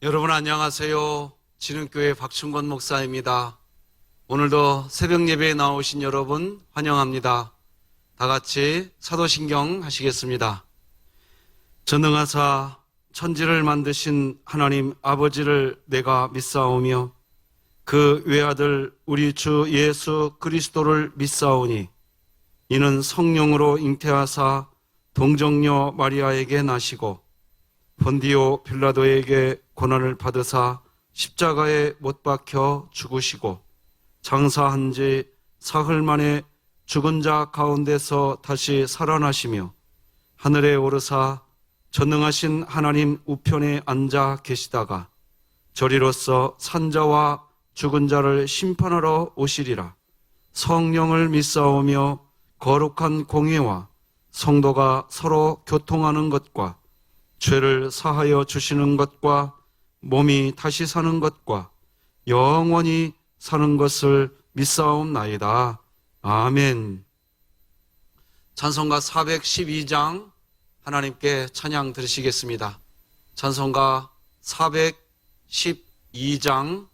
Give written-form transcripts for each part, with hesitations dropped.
여러분 안녕하세요. 진흥교회 박충건 목사입니다. 오늘도 새벽 예배에 나오신 여러분 환영합니다. 다 같이 사도신경 하시겠습니다. 전능하사 천지를 만드신 하나님 아버지를 내가 믿사오며 그 외아들 우리 주 예수 그리스도를 믿사오니 이는 성령으로 잉태하사 동정녀 마리아에게 나시고 본디오 빌라도에게 고난을 받으사 십자가에 못 박혀 죽으시고 장사한 지 사흘 만에 죽은 자 가운데서 다시 살아나시며 하늘에 오르사 전능하신 하나님 우편에 앉아 계시다가 저리로서 산자와 죽은 자를 심판하러 오시리라. 성령을 믿사오며 거룩한 공예와 성도가 서로 교통하는 것과 죄를 사하여 주시는 것과 몸이 다시 사는 것과 영원히 사는 것을 믿사옵나이다. 아멘. 찬송가 412장 하나님께 찬양 드리시겠습니다. 찬송가 412장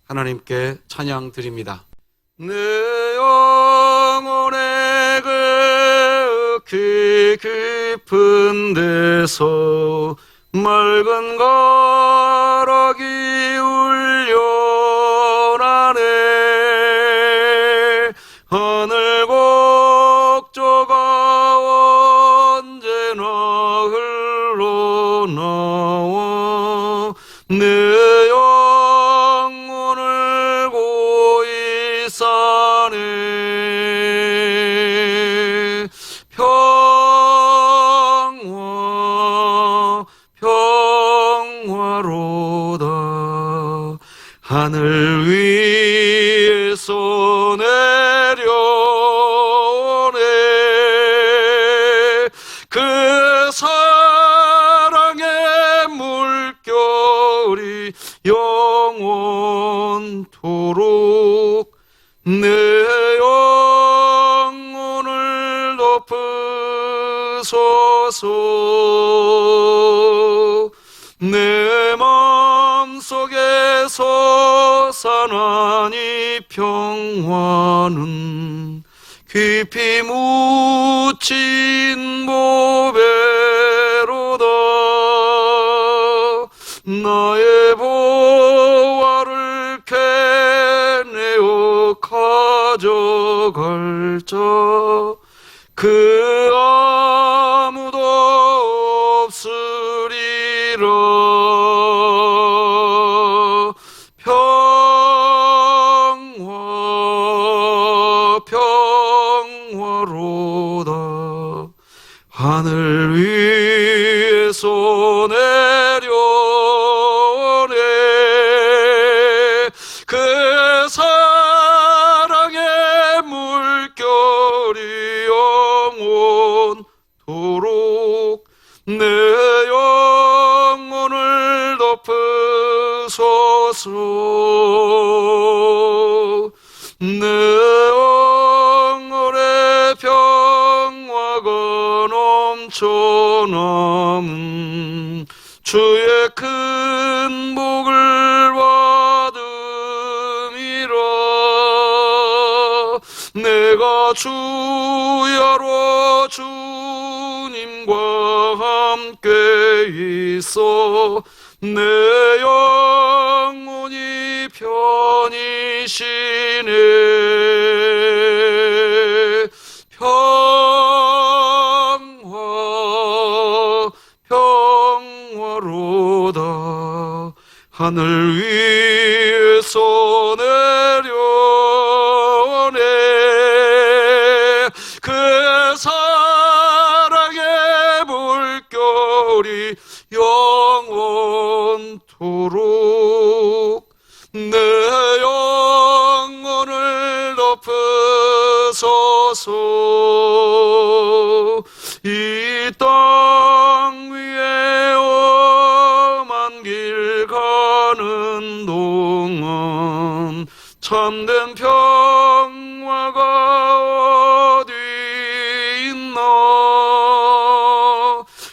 하나님께 찬양 드립니다. 내 영혼의 그 깊은 데서 맑은 가락이 울려나네. 하늘 곡조가 언제나 흘러나와 내 영혼을 고이 싸네. 평화로다. 하늘 위에서 내려오네. 그 사랑의 물결이 영원토록 내 영혼을 덮으소서. 내 마음속에서 사나니 평화는 깊이 묻힌 보배로다. 나의 보화를 캐내어 가져갈 자 그 아무도 없으리라. 평화로다. 하늘 위에서 내려오네. 그 사랑의 물결이 영원토록 내 영혼을 덮으소서. 내 영혼의 평화가 넘쳐남은 주의 큰 복을 받음이라. 내가 주야로 주님과 함께 있어 내 영혼이 편히 쉬네. 평화로다. 하늘 위에서 내려오네. 그 사랑의 물결이 영원토록 내 영혼을 덮으소서. 이 땅 위에 험한 길 가는 동안 참된 평화가 어디 있나.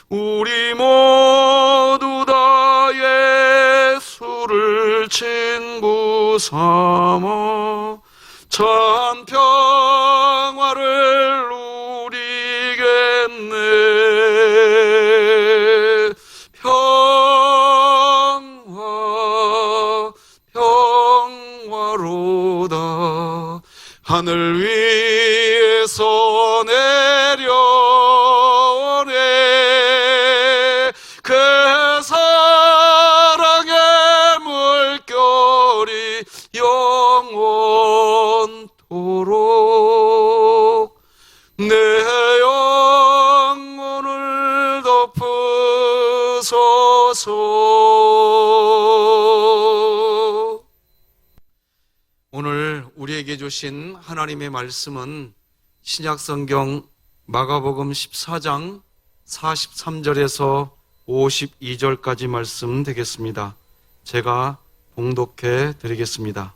우리 모두 다 예수 삼아 참 평화를 누리겠네. 평화 평화로다. 하늘 위에서 내려오네. 그 사랑의 물결이 영원토록 내 영혼을 덮으소서. 오늘 우리에게 주신 하나님의 말씀은 신약성경 마가복음 14장 43절에서 52절까지 말씀 되겠습니다. 제가 봉독해 드리겠습니다.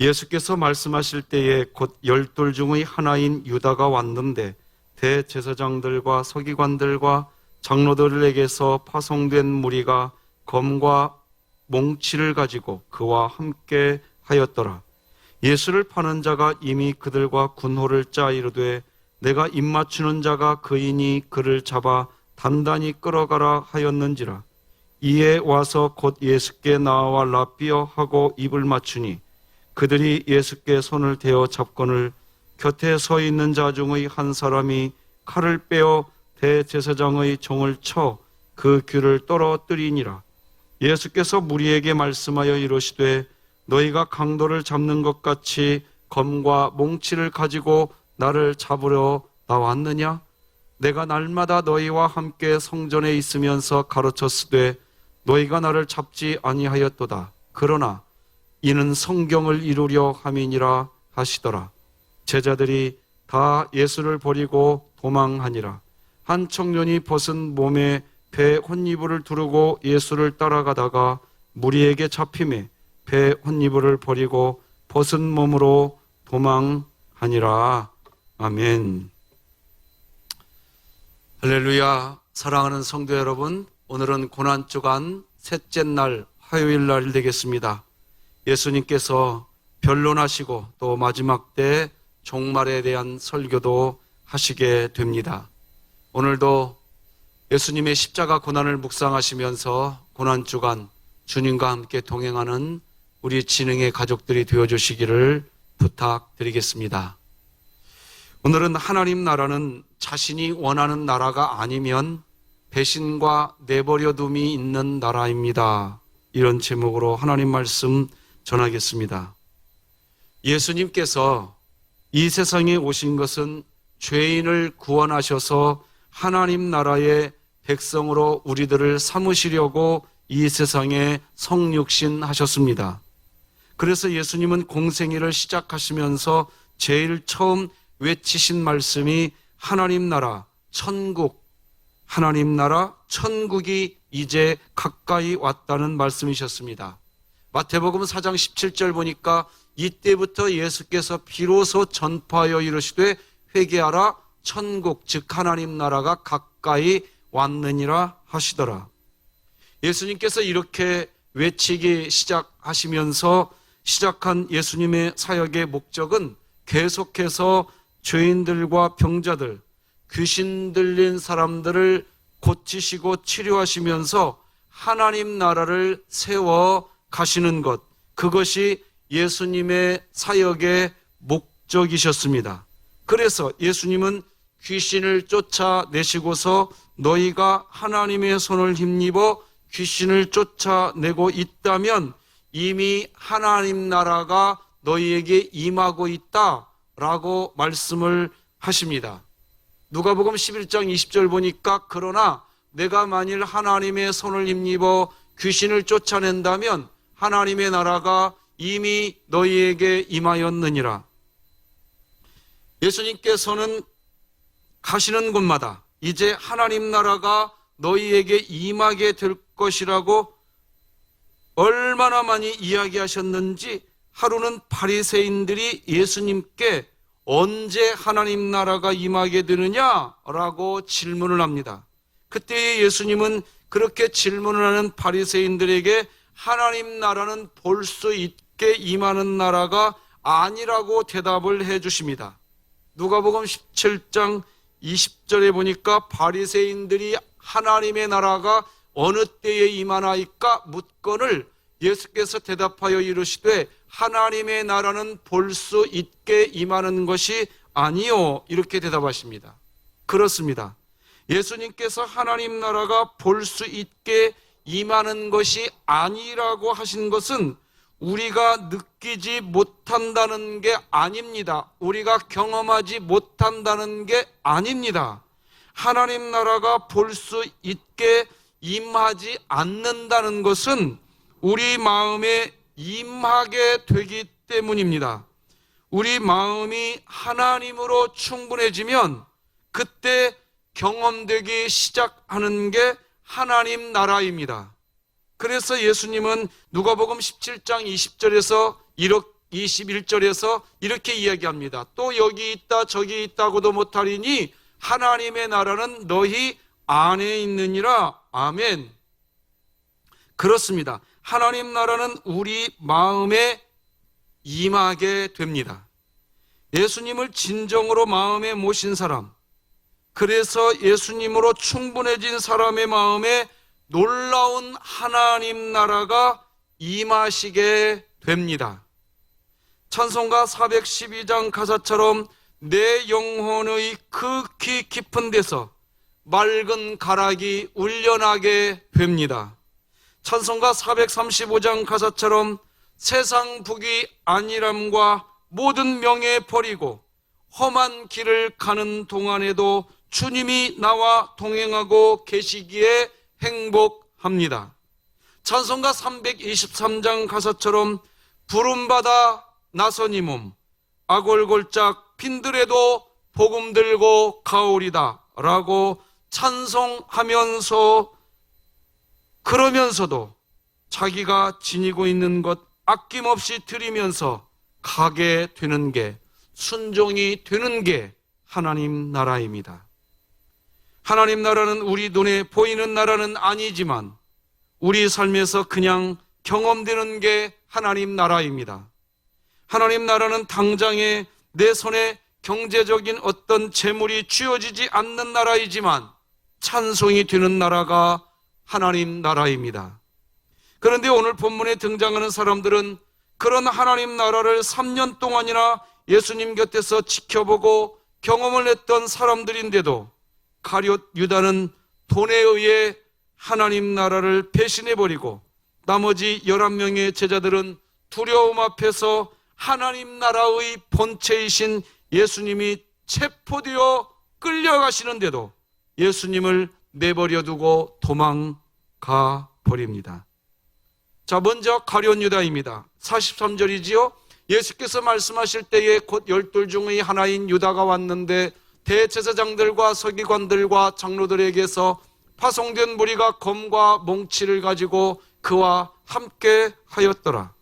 예수께서 말씀하실 때에 곧 12 중의 하나인 유다가 왔는데 대제사장들과 서기관들과 장로들에게서 파송된 무리가 검과 몽치를 가지고 그와 함께 하였더라. 예수를 파는 자가 이미 그들과 군호를 짜 이르되 내가 입맞추는 자가 그이니 그를 잡아 단단히 끌어가라 하였는지라. 이에 와서 곧 예수께 나와 라삐어 하고 입을 맞추니 그들이 예수께 손을 대어 잡거늘 곁에 서 있는 자 중의 한 사람이 칼을 빼어 대제사장의 종을 쳐 그 귀를 떨어뜨리니라. 예수께서 무리에게 말씀하여 이르시되 너희가 강도를 잡는 것 같이 검과 몽치를 가지고 나를 잡으러 나왔느냐? 내가 날마다 너희와 함께 성전에 있으면서 가르쳤으되 너희가 나를 잡지 아니하였도다. 그러나 이는 성경을 이루려 함이니라 하시더라. 제자들이 다 예수를 버리고 도망하니라. 한 청년이 벗은 몸에 배 혼이불을 두르고 예수를 따라가다가 무리에게 잡힘에 배 혼이불을 버리고 벗은 몸으로 도망하니라. 아멘. 할렐루야. 사랑하는 성도 여러분, 오늘은 고난주간 셋째 날 화요일 날 되겠습니다. 예수님께서 변론하시고 또 마지막 때 종말에 대한 설교도 하시게 됩니다. 오늘도 예수님의 십자가 고난을 묵상하시면서 고난주간 주님과 함께 동행하는 우리 진흥의 가족들이 되어주시기를 부탁드리겠습니다. 오늘은 하나님 나라는 자신이 원하는 나라가 아니면 배신과 내버려둠이 있는 나라입니다. 이런 제목으로 하나님 말씀 전하겠습니다. 예수님께서 이 세상에 오신 것은 죄인을 구원하셔서 하나님 나라의 백성으로 우리들을 삼으시려고 이 세상에 성육신 하셨습니다. 그래서 예수님은 공생애를 시작하시면서 제일 처음 외치신 말씀이 하나님 나라, 천국, 하나님 나라, 천국이 이제 가까이 왔다는 말씀이셨습니다. 마태복음 4장 17절 보니까 이때부터 예수께서 비로소 전파하여 이르시되 회개하라, 천국 즉 하나님 나라가 가까이 왔느니라 하시더라. 예수님께서 이렇게 외치기 시작하시면서 시작한 예수님의 사역의 목적은 계속해서 죄인들과 병자들, 귀신 들린 사람들을 고치시고 치료하시면서 하나님 나라를 세워 가시는 것, 그것이 예수님의 사역의 목적이셨습니다. 그래서 예수님은 귀신을 쫓아내시고서 너희가 하나님의 손을 힘입어 귀신을 쫓아내고 있다면 이미 하나님 나라가 너희에게 임하고 있다라고 말씀을 하십니다. 누가복음 11장 20절 보니까 그러나 내가 만일 하나님의 손을 힘입어 귀신을 쫓아낸다면 하나님의 나라가 이미 너희에게 임하였느니라. 예수님께서는 가시는 곳마다 이제 하나님 나라가 너희에게 임하게 될 것이라고 얼마나 많이 이야기하셨는지 하루는 바리새인들이 예수님께 언제 하나님 나라가 임하게 되느냐라고 질문을 합니다. 그때 예수님은 그렇게 질문을 하는 바리새인들에게 하나님 나라는 볼 수 있게 임하는 나라가 아니라고 대답을 해 주십니다. 누가복음 17장 20절에 보니까 바리새인들이 하나님의 나라가 어느 때에 임하나이까 묻거늘 예수께서 대답하여 이르시되 하나님의 나라는 볼 수 있게 임하는 것이 아니요, 이렇게 대답하십니다. 그렇습니다. 예수님께서 하나님 나라가 볼 수 있게 임하는 것이 아니라고 하신 것은 우리가 느끼지 못한다는 게 아닙니다. 우리가 경험하지 못한다는 게 아닙니다. 하나님 나라가 볼 수 있게 임하지 않는다는 것은 우리 마음에 임하게 되기 때문입니다. 우리 마음이 하나님으로 충분해지면 그때 경험되기 시작하는 게 하나님 나라입니다. 그래서 예수님은 누가복음 17장 20절에서 21절에서 이렇게 이야기합니다. 또 여기 있다 저기 있다고도 못하리니 하나님의 나라는 너희 안에 있느니라. 아멘. 그렇습니다. 하나님 나라는 우리 마음에 임하게 됩니다. 예수님을 진정으로 마음에 모신 사람, 그래서 예수님으로 충분해진 사람의 마음에 놀라운 하나님 나라가 임하시게 됩니다. 찬송가 412장 가사처럼 내 영혼의 극히 깊은 데서 맑은 가락이 울려나게 됩니다. 찬송가 435장 가사처럼 세상 북이 안일함과 모든 명예 버리고 험한 길을 가는 동안에도 주님이 나와 동행하고 계시기에 행복합니다. 찬송가 323장 가사처럼 부름받아 나선 이 몸 아골골짝 빈들에도 복음 들고 가오리다 라고 찬송하면서 그러면서도 자기가 지니고 있는 것 아낌없이 드리면서 가게 되는 게, 순종이 되는 게 하나님 나라입니다. 하나님 나라는 우리 눈에 보이는 나라는 아니지만 우리 삶에서 그냥 경험되는 게 하나님 나라입니다. 하나님 나라는 당장에 내 손에 경제적인 어떤 재물이 쥐어지지 않는 나라이지만 찬송이 되는 나라가 하나님 나라입니다. 그런데 오늘 본문에 등장하는 사람들은 그런 하나님 나라를 3년 동안이나 예수님 곁에서 지켜보고 경험을 했던 사람들인데도 가룟 유다는 돈에 의해 하나님 나라를 배신해버리고 나머지 11명의 제자들은 두려움 앞에서 하나님 나라의 본체이신 예수님이 체포되어 끌려가시는데도 예수님을 내버려 두고 도망가 버립니다. 자, 먼저 가룟 유다입니다. 43절이지요. 예수께서 말씀하실 때에 곧 12 중의 하나인 유다가 왔는데 대제사장들과 서기관들과 장로들에게서 파송된 무리가 검과 몽치를 가지고 그와 함께 하였더라.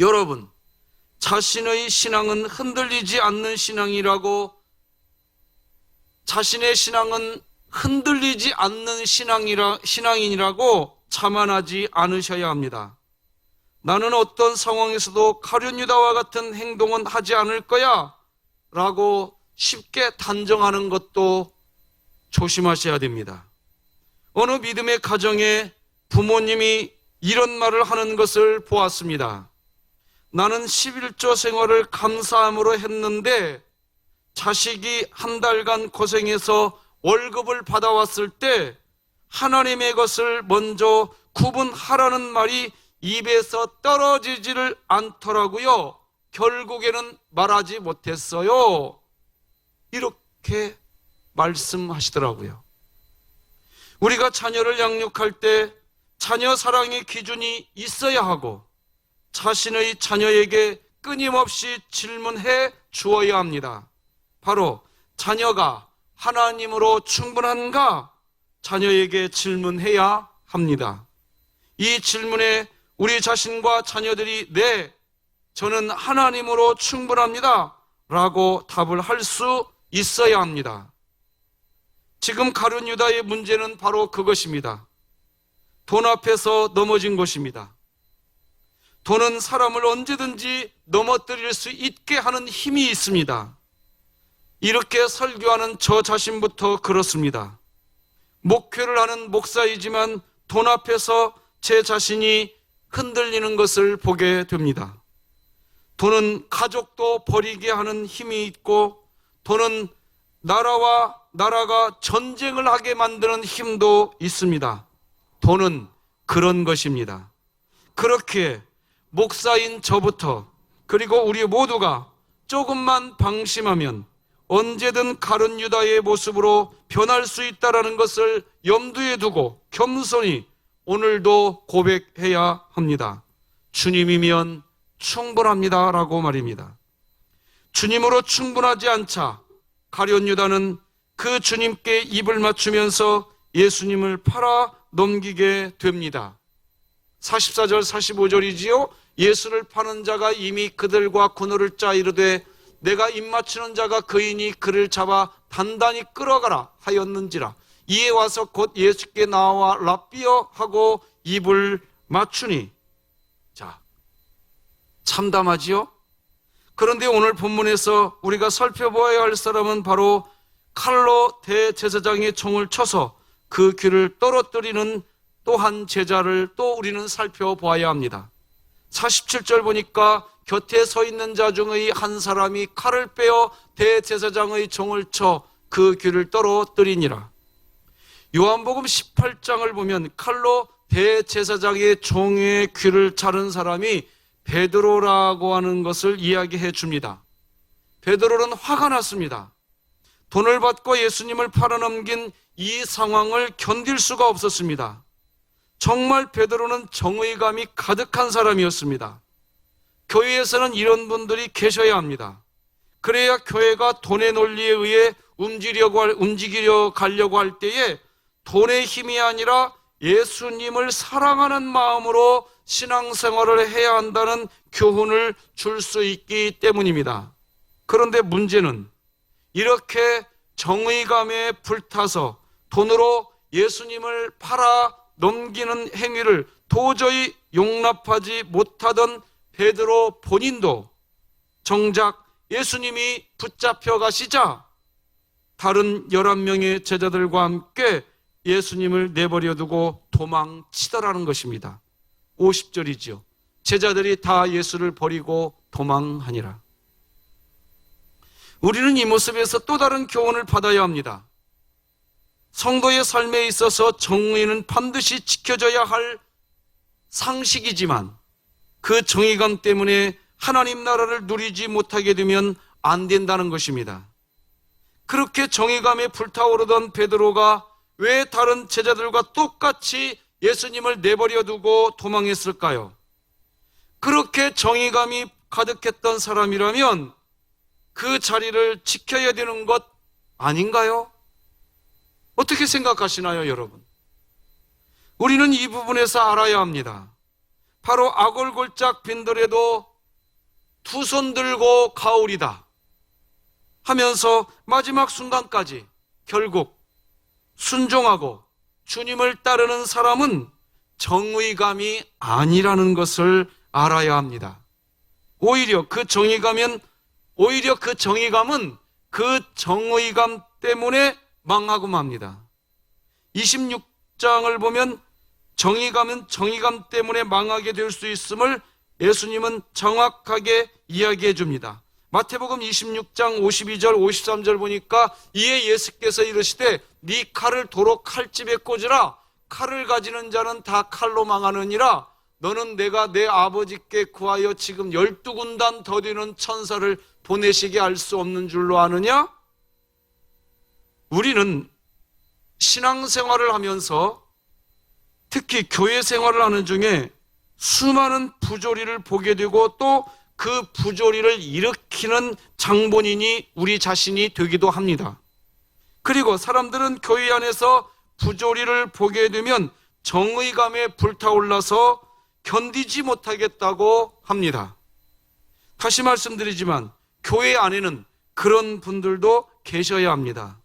여러분, 자신의 신앙은 흔들리지 않는 신앙이라고, 자신의 신앙은 흔들리지 않는 신앙인이라고 자만하지 않으셔야 합니다. 나는 어떤 상황에서도 가룟 유다와 같은 행동은 하지 않을 거야 라고 쉽게 단정하는 것도 조심하셔야 됩니다. 어느 믿음의 가정에 부모님이 이런 말을 하는 것을 보았습니다. 나는 11조 생활을 감사함으로 했는데 자식이 한 달간 고생해서 월급을 받아왔을 때 하나님의 것을 먼저 구분하라는 말이 입에서 떨어지지를 않더라고요. 결국에는 말하지 못했어요. 이렇게 말씀하시더라고요. 우리가 자녀를 양육할 때 자녀 사랑의 기준이 있어야 하고 자신의 자녀에게 끊임없이 질문해 주어야 합니다. 바로 자녀가 하나님으로 충분한가? 자녀에게 질문해야 합니다. 이 질문에 우리 자신과 자녀들이 네, 저는 하나님으로 충분합니다 라고 답을 할 수 있어야 합니다. 지금 가룟 유다의 문제는 바로 그것입니다. 돈 앞에서 넘어진 것입니다. 돈은 사람을 언제든지 넘어뜨릴 수 있게 하는 힘이 있습니다. 이렇게 설교하는 저 자신부터 그렇습니다. 목회를 하는 목사이지만 돈 앞에서 제 자신이 흔들리는 것을 보게 됩니다. 돈은 가족도 버리게 하는 힘이 있고, 돈은 나라와 나라가 전쟁을 하게 만드는 힘도 있습니다. 돈은 그런 것입니다. 그렇게 목사인 저부터, 그리고 우리 모두가 조금만 방심하면 언제든 가룟 유다의 모습으로 변할 수 있다는 것을 염두에 두고 겸손히 오늘도 고백해야 합니다. 주님이면 충분합니다 라고 말입니다. 주님으로 충분하지 않자 가룟 유다는 그 주님께 입을 맞추면서 예수님을 팔아 넘기게 됩니다. 44절 45절이지요. 예수를 파는 자가 이미 그들과 군호를 짜 이르되 내가 입 맞추는 자가 그이니 그를 잡아 단단히 끌어가라 하였는지라. 이에 와서 곧 예수께 나와 랍비여 하고 입을 맞추니. 자, 참담하지요? 그런데 오늘 본문에서 우리가 살펴보아야 할 사람은 바로 칼로 대제사장의 총을 쳐서 그 귀를 떨어뜨리는 또 한 제자를 또 우리는 살펴보아야 합니다. 47절 보니까 곁에 서 있는 자 중의 한 사람이 칼을 빼어 대제사장의 총을 쳐 그 귀를 떨어뜨리니라. 요한복음 18장을 보면 칼로 대제사장의 종의 귀를 자른 사람이 베드로라고 하는 것을 이야기해 줍니다. 베드로는 화가 났습니다. 돈을 받고 예수님을 팔아넘긴 이 상황을 견딜 수가 없었습니다. 정말 베드로는 정의감이 가득한 사람이었습니다. 교회에서는 이런 분들이 계셔야 합니다. 그래야 교회가 돈의 논리에 의해 움직이려 가려고 할 때에 돈의 힘이 아니라 예수님을 사랑하는 마음으로 신앙생활을 해야 한다는 교훈을 줄 수 있기 때문입니다. 그런데 문제는 이렇게 정의감에 불타서 돈으로 예수님을 팔아 넘기는 행위를 도저히 용납하지 못하던 베드로 본인도 정작 예수님이 붙잡혀 가시자 다른 11명의 제자들과 함께 예수님을 내버려 두고 도망치더라는 것입니다. 50절이죠. 제자들이 다 예수를 버리고 도망하니라. 우리는 이 모습에서 또 다른 교훈을 받아야 합니다. 성도의 삶에 있어서 정의는 반드시 지켜져야 할 상식이지만 그 정의감 때문에 하나님 나라를 누리지 못하게 되면 안 된다는 것입니다. 그렇게 정의감에 불타오르던 베드로가 왜 다른 제자들과 똑같이 예수님을 내버려 두고 도망했을까요? 그렇게 정의감이 가득했던 사람이라면 그 자리를 지켜야 되는 것 아닌가요? 어떻게 생각하시나요, 여러분? 우리는 이 부분에서 알아야 합니다. 바로 아골골짝 빈들에도 두 손 들고 가오리다 하면서 마지막 순간까지 결국 순종하고 주님을 따르는 사람은 정의감이 아니라는 것을 알아야 합니다. 오히려 그 정의감은 그 정의감 때문에 망하고 맙니다. 26장을 보면 정의감은 정의감 때문에 망하게 될 수 있음을 예수님은 정확하게 이야기해 줍니다. 마태복음 26장 52절 53절 보니까 이에 예수께서 이르시되 네 칼을 도로 칼집에 꽂으라. 칼을 가지는 자는 다 칼로 망하느니라. 너는 내가 내 아버지께 구하여 지금 12군단 더 되는 천사를 보내시게 할 수 없는 줄로 아느냐? 우리는 신앙생활을 하면서 특히 교회 생활을 하는 중에 수많은 부조리를 보게 되고 또 그 부조리를 일으키는 장본인이 우리 자신이 되기도 합니다. 그리고 사람들은 교회 안에서 부조리를 보게 되면 정의감에 불타올라서 견디지 못하겠다고 합니다. 다시 말씀드리지만 교회 안에는 그런 분들도 계셔야 합니다.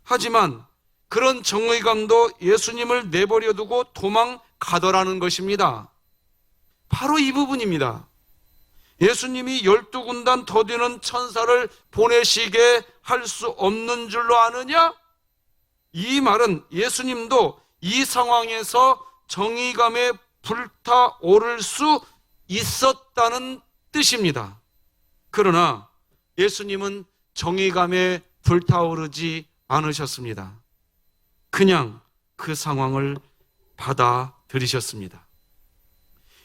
하지만 그런 정의감도 예수님을 내버려 두고 도망 가더라는 것입니다. 바로 이 부분입니다. 예수님이 12군단 더 되는 천사를 보내시게 할 수 없는 줄로 아느냐? 이 말은 예수님도 이 상황에서 정의감에 불타오를 수 있었다는 뜻입니다. 그러나 예수님은 정의감에 불타오르지 않으셨습니다. 그냥 그 상황을 받아들이셨습니다.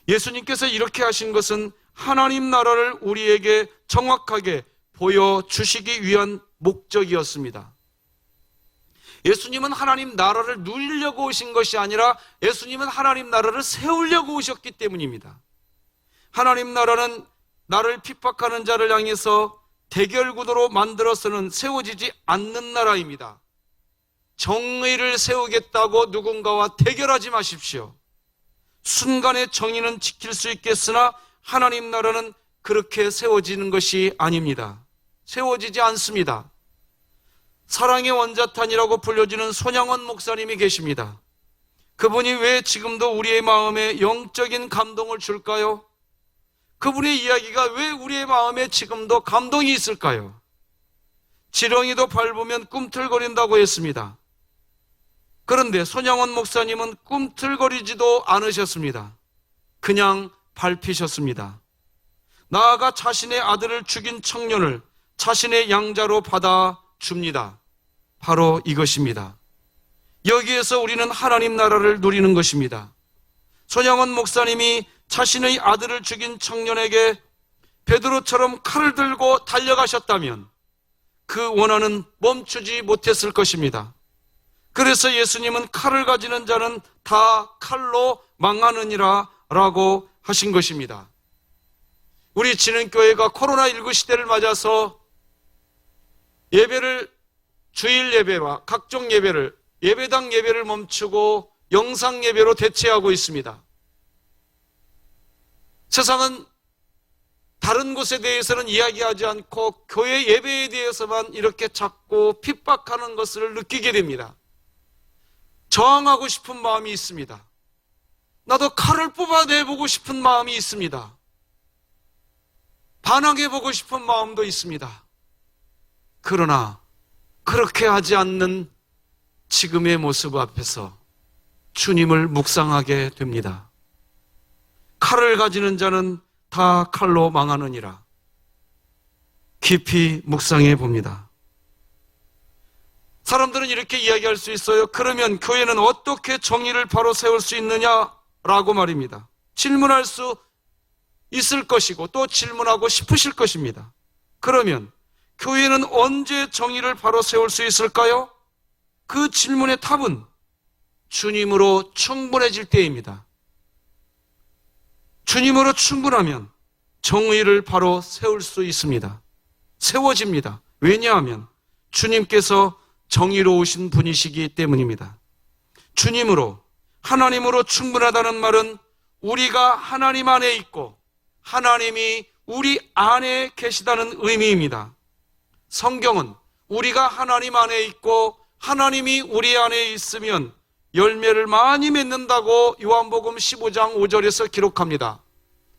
예수님께서 이렇게 하신 것은 하나님 나라를 우리에게 정확하게 보여주시기 위한 목적이었습니다. 예수님은 하나님 나라를 누리려고 오신 것이 아니라 예수님은 하나님 나라를 세우려고 오셨기 때문입니다. 하나님 나라는 나를 핍박하는 자를 향해서 대결 구도로 만들어서는 세워지지 않는 나라입니다. 정의를 세우겠다고 누군가와 대결하지 마십시오. 순간의 정의는 지킬 수 있겠으나 하나님 나라는 그렇게 세워지는 것이 아닙니다. 세워지지 않습니다. 사랑의 원자탄이라고 불려지는 손양원 목사님이 계십니다. 그분이 왜 지금도 우리의 마음에 영적인 감동을 줄까요? 그분의 이야기가 왜 우리의 마음에 지금도 감동이 있을까요? 지렁이도 밟으면 꿈틀거린다고 했습니다. 그런데 손양원 목사님은 꿈틀거리지도 않으셨습니다. 그냥 밟히셨습니다. 나아가 자신의 아들을 죽인 청년을 자신의 양자로 받아줍니다. 바로 이것입니다. 여기에서 우리는 하나님 나라를 누리는 것입니다. 손양원 목사님이 자신의 아들을 죽인 청년에게 베드로처럼 칼을 들고 달려가셨다면 그 원한은 멈추지 못했을 것입니다. 그래서 예수님은 칼을 가지는 자는 다 칼로 망하느니라 라고 하신 것입니다. 우리 진흥교회가 코로나19 시대를 맞아서 예배를, 주일 예배와 각종 예배를, 예배당 예배를 멈추고 영상 예배로 대체하고 있습니다. 세상은 다른 곳에 대해서는 이야기하지 않고 교회 예배에 대해서만 이렇게 자꾸 핍박하는 것을 느끼게 됩니다. 저항하고 싶은 마음이 있습니다. 나도 칼을 뽑아내보고 싶은 마음이 있습니다. 반항해보고 싶은 마음도 있습니다. 그러나 그렇게 하지 않는 지금의 모습 앞에서 주님을 묵상하게 됩니다. 칼을 가지는 자는 다 칼로 망하느니라. 깊이 묵상해 봅니다. 사람들은 이렇게 이야기할 수 있어요. 그러면 교회는 어떻게 정의를 바로 세울 수 있느냐라고 말입니다. 질문할 수 있을 것이고 또 질문하고 싶으실 것입니다. 그러면 교회는 언제 정의를 바로 세울 수 있을까요? 그 질문의 답은 주님으로 충분해질 때입니다. 주님으로 충분하면 정의를 바로 세울 수 있습니다. 세워집니다. 왜냐하면 주님께서 정의로우신 분이시기 때문입니다. 주님으로, 하나님으로 충분하다는 말은 우리가 하나님 안에 있고 하나님이 우리 안에 계시다는 의미입니다. 성경은 우리가 하나님 안에 있고 하나님이 우리 안에 있으면 열매를 많이 맺는다고 요한복음 15장 5절에서 기록합니다.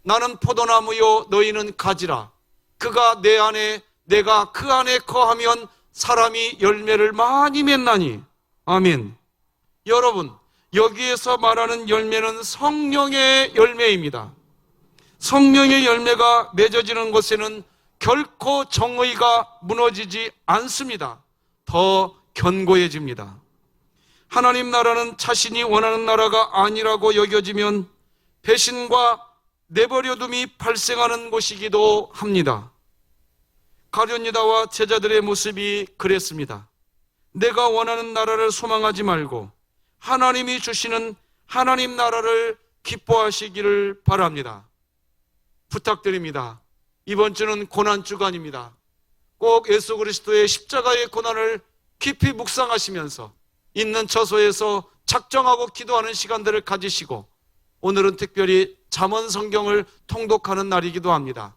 나는 포도나무요 너희는 가지라. 그가 내 안에 내가 그 안에 거하면 사람이 열매를 많이 맺나니. 아멘. 여러분, 여기에서 말하는 열매는 성령의 열매입니다. 성령의 열매가 맺어지는 곳에는 결코 정의가 무너지지 않습니다. 더 견고해집니다. 하나님 나라는 자신이 원하는 나라가 아니라고 여겨지면 배신과 내버려둠이 발생하는 곳이기도 합니다. 가룟 유다와 제자들의 모습이 그랬습니다. 내가 원하는 나라를 소망하지 말고 하나님이 주시는 하나님 나라를 기뻐하시기를 바랍니다. 부탁드립니다. 이번 주는 고난주간입니다. 꼭 예수 그리스도의 십자가의 고난을 깊이 묵상하시면서 있는 처소에서 작정하고 기도하는 시간들을 가지시고 오늘은 특별히 잠언 성경을 통독하는 날이기도 합니다.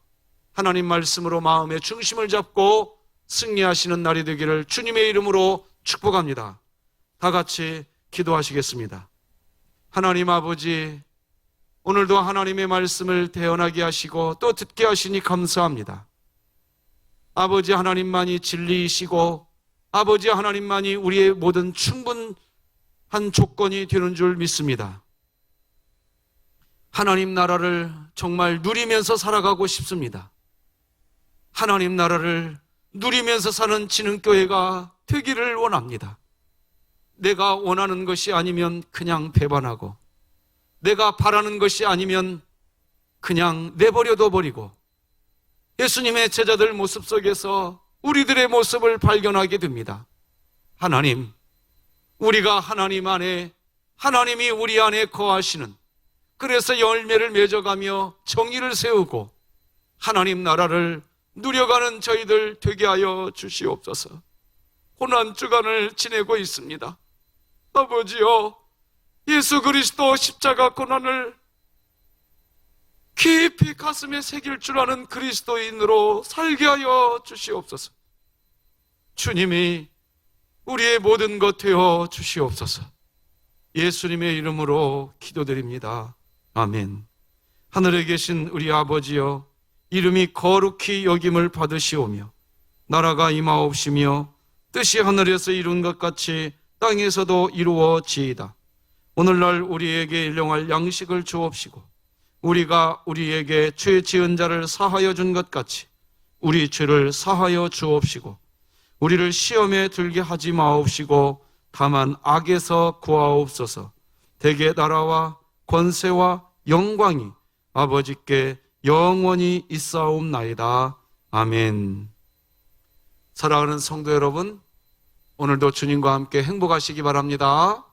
하나님 말씀으로 마음의 중심을 잡고 승리하시는 날이 되기를 주님의 이름으로 축복합니다. 다 같이 기도하시겠습니다. 하나님 아버지, 오늘도 하나님의 말씀을 대언하게 하시고 또 듣게 하시니 감사합니다. 아버지 하나님만이 진리이시고 아버지 하나님만이 우리의 모든 충분한 조건이 되는 줄 믿습니다. 하나님 나라를 정말 누리면서 살아가고 싶습니다. 하나님 나라를 누리면서 사는 진흥교회가 되기를 원합니다. 내가 원하는 것이 아니면 그냥 배반하고, 내가 바라는 것이 아니면 그냥 내버려둬 버리고, 예수님의 제자들 모습 속에서 우리들의 모습을 발견하게 됩니다. 하나님, 우리가 하나님 안에, 하나님이 우리 안에 거하시는, 그래서 열매를 맺어가며 정의를 세우고 하나님 나라를 누려가는 저희들 되게 하여 주시옵소서. 고난주간을 지내고 있습니다. 아버지여, 예수 그리스도 십자가 고난을 깊이 가슴에 새길 줄 아는 그리스도인으로 살게 하여 주시옵소서. 주님이 우리의 모든 것 되어 주시옵소서. 예수님의 이름으로 기도드립니다. 아멘. 하늘에 계신 우리 아버지여, 이름이 거룩히 여김을 받으시오며 나라가 임하옵시며 뜻이 하늘에서 이룬 것 같이 땅에서도 이루어지이다. 오늘날 우리에게 일용할 양식을 주옵시고 우리가 우리에게 죄 지은 자를 사하여 준 것 같이 우리 죄를 사하여 주옵시고 우리를 시험에 들게 하지 마옵시고 다만 악에서 구하옵소서. 대개 나라와 권세와 영광이 아버지께 영원히 있사옵나이다. 아멘. 사랑하는 성도 여러분, 오늘도 주님과 함께 행복하시기 바랍니다.